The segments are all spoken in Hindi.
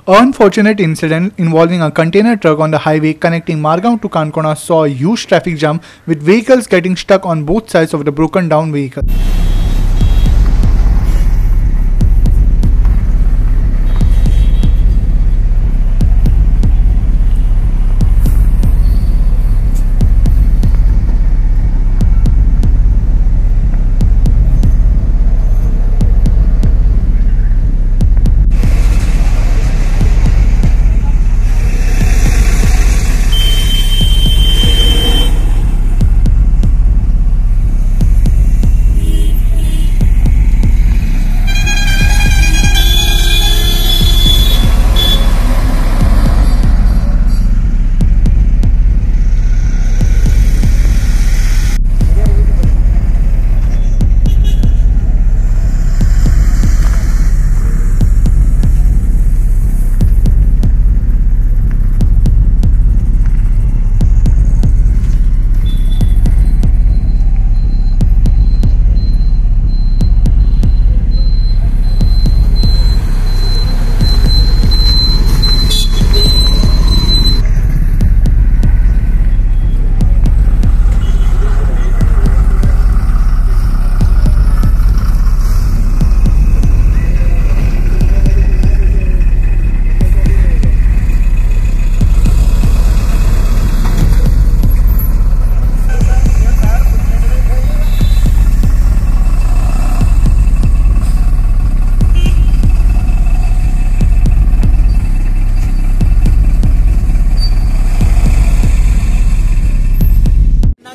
An unfortunate incident involving a container truck on the highway connecting Margao to Kankona saw a huge traffic jam with vehicles getting stuck on both sides of the broken down vehicle.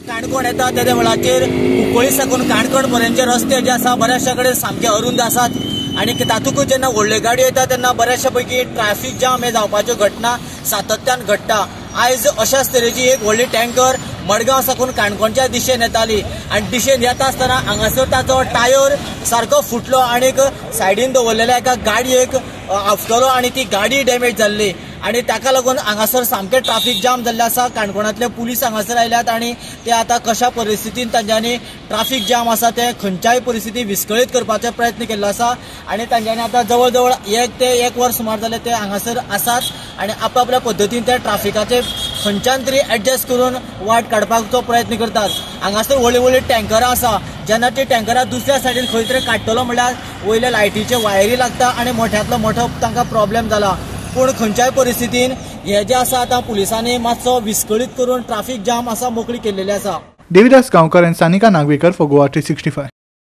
Canacona येता त्या वेळाचेर कुंकळी साकून काणकोण पर्यंतचे रस्ते जे आसा बऱ्याचशा कडेन सामके अरुंद आसात आणि तातूंतच जेन्ना व्हडल्यो गाडयो येता तेन्ना बऱ्याचशा पैकी ट्रॅफिक जाम हे जावपाच्यो घटना सातत्यान घडटा। आयज अशाच तरेची एक व्हडली टँकर मडगांव साकून काणकोणच्या दिशेन येताली आणि दिशेन येता आसतना हांगासर ताचो टायर सारको फुटलो आणि सायडीन दवरलेल्या एका गाडयेक आफतलो आणि ती गाडी डॅमेज जाल्ली आणि ताका लागून हांगासर सामके ट्रॅफिक जाम जाल्ले आसा। काणकोणांतले पुलीस हांगासर आयल्यात आणि ते आता कशा परिस्थितीन तांच्यांनी ट्रॅफिक जाम आसा ते खंयच्याय परिस्थिती विस्कळीत करपाचो प्रयत्न केल्लो आसा आणि तांच्यांनी आता जवळ जवळ 1 ते 1 वर सुमार जाले ते हांगासर आसात आणि आपापल्या पद्धतीन ते ट्रॅफिकाचे खंयच्यान तरी एडजस्ट करून वाट काडपाचो प्रयत्न करतात। हांगासर व्हडली व्हडली टँकरां आसा, जेन्ना ती टँकरां दुसऱ्या सायडीन खंय तरी काडटलो म्हळ्यार वयले लायटीचे वायरी लागता आणि मोठ्यांतलो मोठो तांकां प्रॉब्लेम जाला। पूण खंयच्याय परिस्थितीन हे जे आसा आता पुलिसांनी मातसो विस्कळीत करून ट्रॅफिक जाम आसा मोकळी केल्लेली आसा। Devidas Gaonkar and Sanika Nagwekar for Goa 365.